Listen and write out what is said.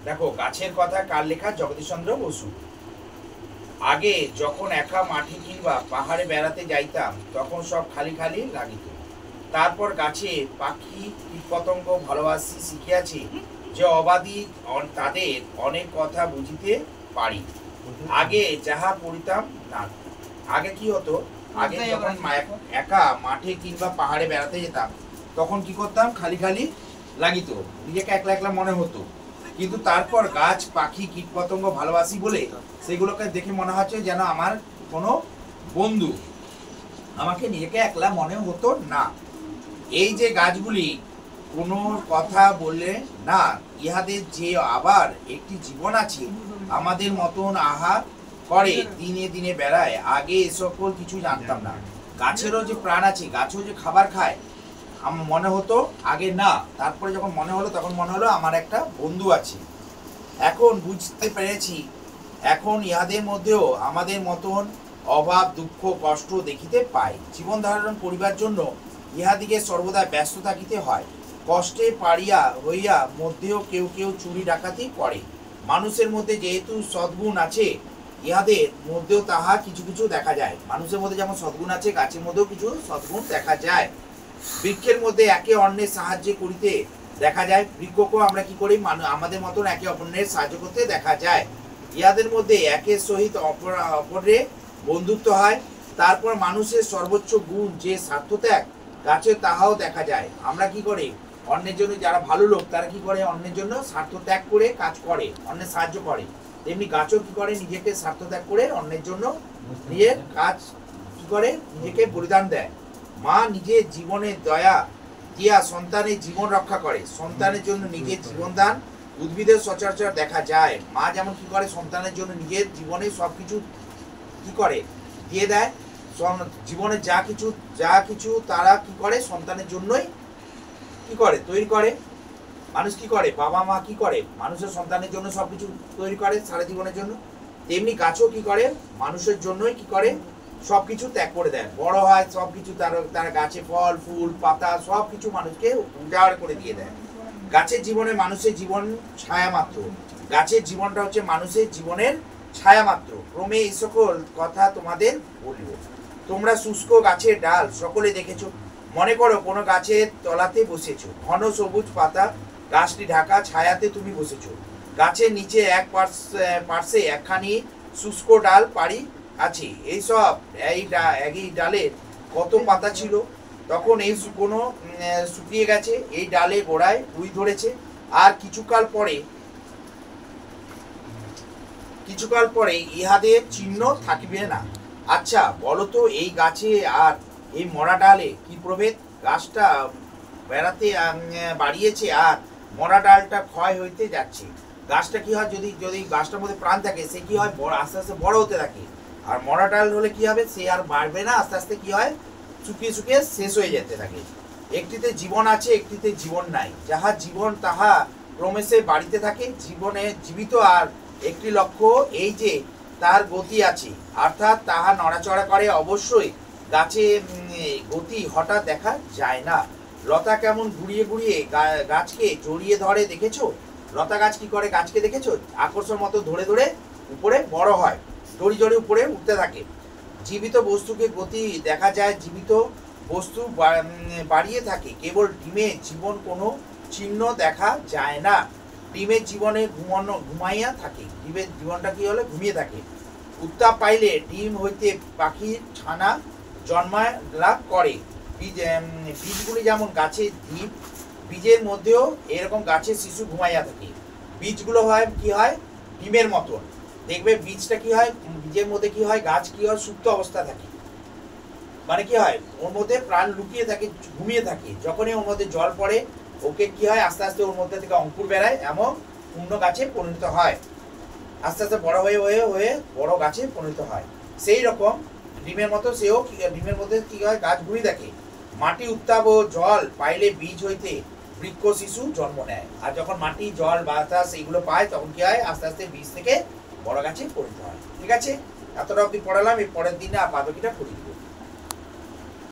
দেখো, গাছের কথা কার লেখা? জগদীশচন্দ্র বসু। আগে যখন একা মাঠে কিংবা পাহাড়ে বেড়াতে যাইতাম তখন সব খালি খালি লাগিত। তারপর গাছে পাখি কীটপতঙ্গ ভালোবাসি শিখিয়াছি, যে অবাধি তাদের অনেক কথা বুঝিতে পারি। আগে যাহা পড়িতাম না। আগে কি হতো, আগে যখন একা মাঠে কিংবা পাহাড়ে বেড়াতে যেতাম তখন কি করতাম, খালি খালি লাগিত, নিজেকে একলা একলা মনে হতো। কিন্তু তারপর গাছ পাখি কীটপতঙ্গ ভালোবাসি বলে সেগুলোকে দেখে মনে হচ্ছে যেন আমার কোনো বন্ধু, আমাকে নিজেকে একলা মনে হতো না। এই যে গাছগুলি কোনো কথা বললে না, ইহাদের যে আবার একটি জীবন আছে, আমাদের মতন আহার করে দিনে দিনে বেড়ায়। আগে এসকল কিছু জানতাম না। গাছেরও যে প্রাণ আছে, গাছও যে খাবার খায়, আমার মনে হতো আগে না। তারপরে যখন মনে হলো তখন মনে হলো আমার একটা বন্ধু আছে। এখন বুঝতে পেরেছি, এখন ইহাদের মধ্যেও আমাদের মতন অভাব দুঃখ কষ্ট দেখিতে পাই। জীবন ধারণ করিবার জন্য ইহাদিকে সর্বদা ব্যস্ত থাকিতে হয়। কষ্টে পারিয়া হইয়া মধ্যেও কেউ কেউ চুরি ডাকাতি করে। মানুষের মধ্যে যেহেতু সদ্গুণ আছে, ইহাদের মধ্যেও তাহা কিছু কিছু দেখা যায়। মানুষের মধ্যে যেমন সদ্গুণ আছে, গাছের মধ্যেও কিছু সদ্গুণ দেখা যায়। বৃক্ষের মধ্যে একে অন্যের সাহায্য করিতে দেখা যায়। বৃক্ষকেও আমরা কি করি, আমাদের মতন একে অপরের সাহায্য করতে দেখা যায়। ইহাদের মধ্যে একের সহিত অপরের বন্ধুত্ব হয়। তারপর মানুষের সর্বোচ্চ গুণ যে স্বার্থত্যাগ, গাছে তাহাও দেখা যায়। আমরা কি করি, অন্যের জন্য, যারা ভালো লোক তারা কি করে, অন্যের জন্য স্বার্থ ত্যাগ করে কাজ করে, অন্যের সাহায্য করে। তেমনি গাছও কি করে, নিজেকে স্বার্থ ত্যাগ করে অন্যের জন্য নিজের কাজ কি করে, নিজেকে বলিদান দেয়। মা নিজের জীবনের দয়া দিয়া সন্তানের জীবন রক্ষা করে, সন্তানের জন্য নিজের জীবন দান উদ্ভিদের সচরাচর দেখা যায়। মা যেমন কি করে, সন্তানের জন্য নিজের জীবনে সবকিছু কি করে, দিয়ে দেয়। জীবনে যা কিছু তারা কি করে, সন্তানের জন্যই কি করে, তৈরি করে। মানুষ কি করে, বাবা মা কি করে, মানুষের সন্তানের জন্য সবকিছু তৈরি করে সারা জীবনের জন্য। তেমনি গাছও কি করে, মানুষের জন্যই কি করে, সবকিছু ত্যাগ করে দেয়, বড় হয় সবকিছু, তার গাছে ফল ফুল পাতা সবকিছু মানুষকে উজাড় করে দিয়ে দেয়। গাছের জীবনে মানুষের জীবন ছায়া মাত্র। গাছের জীবনটা হচ্ছে মানুষের জীবনের ছায়া মাত্র। ক্রমে এই সকল কথা তোমাদের বলব। তোমরা শুষ্ক গাছের ডাল সকলে দেখেছো। মনে করো কোনো গাছের তলাতে বসেছো, ঘন সবুজ পাতা গাছটি ঢাকা ছায়াতে তুমি বসেছো। গাছের নিচে এক পার্শ্বে একখানি শুষ্ক ডাল পাড়ি আছে। এই ডালে কত পাতা ছিল, তখন এই কোনো শুকিয়ে গেছে। এই ডালে গোড়ায় রুই ধরেছে, আর কিছুকাল পরে ইহাদের চিহ্ন থাকিবে না। আচ্ছা বলো তো, এই গাছে আর এই মরা ডালে কি প্রভেদ? গাছটা বাড়িয়েছে আর মরা ডালটা ক্ষয় হইতে যাচ্ছে। গাছটা কি হয়, যদি গাছটার মধ্যে প্রাণ থাকে, সে কি হয়, আস্তে আস্তে বড় হতে থাকে। আর মরা ডাল হলে কি হবে, সে আর বাড়বে না, আস্তে আস্তে কি হয়, শুকিয়ে শুকিয়ে শেষ হয়ে যেতে থাকে। একটিতে জীবন আছে, একটিতে জীবন নাই। যাহা জীবন তাহা ক্রমশে বাড়িতে থাকে। জীবনে জীবিত আর একটি লক্ষ্য, এই যে তার গতি আছে, অর্থাৎ তাহা নড়াচড়া করে। অবশ্যই গাছে গতি হঠাৎ দেখা যায় না। লতা কেমন ঘুরিয়ে ঘুরিয়ে গাছকে জড়িয়ে ধরে দেখেছো? লতা গাছ কি করে, গাছকে দেখেছো, আকর্ষণ মতো ধরে ধরে উপরে বড় হয়, জড়ি জড়ি উপরে উঠতে থাকে। জীবিত বস্তুকে গতি দেখা যায়, জীবিত বস্তু বাড়িয়ে থাকে। কেবল ডিমে জীবন কোনো চিহ্ন দেখা যায় না। ডিমের জীবনে ঘুমাইয়া থাকে। ডিমের জীবনটা কি হলে ঘুমিয়ে থাকে। উত্তাপ পাইলে ডিম হইতে পাখির ছানা জন্মায় লাভ করে। বীজগুলি যেমন গাছের দ্বীপ, বীজের মধ্যেও এরকম গাছের শিশু ঘুমাইয়া থাকে। বীজগুলো হয় কি হয়, ডিমের মতন। দেখবে বীজটা কি হয়, বীজের মধ্যে কি হয়, গাছ কি হয়, সুপ্ত অবস্থা থাকে, মানে কি হয়, ওর মধ্যে প্রাণ লুকিয়ে থাকে, ঘুমিয়ে থাকে। যখনই ওর মধ্যে জল পড়ে, ওকে কি হয়, আস্তে আস্তে ওর মধ্যে থেকে অঙ্কুর বেড়ায়, এমন পূর্ণ গাছে পরিণত হয়। আস্তে আস্তে বড় হয়ে হয়ে হয়ে বড় গাছে পরিণত হয়। সেই রকম ডিমের মতো সেও ডিমের মধ্যে কি হয়, গাছ ঘুরিয়ে থাকে। মাটি উত্তাপ ও জল পাইলে বীজ হইতে বৃক্ষ শিশু জন্ম নেয়। আর যখন মাটি জল বাতাস এইগুলো পায়, তখন কি হয়, আস্তে আস্তে বীজ থেকে বড় গাছে পরিণত হয়। ঠিক আছে, এতটা অব্দি পড়ালাম। এই পরের দিনে বাদবাকিটা পড়িয়ে দেবো।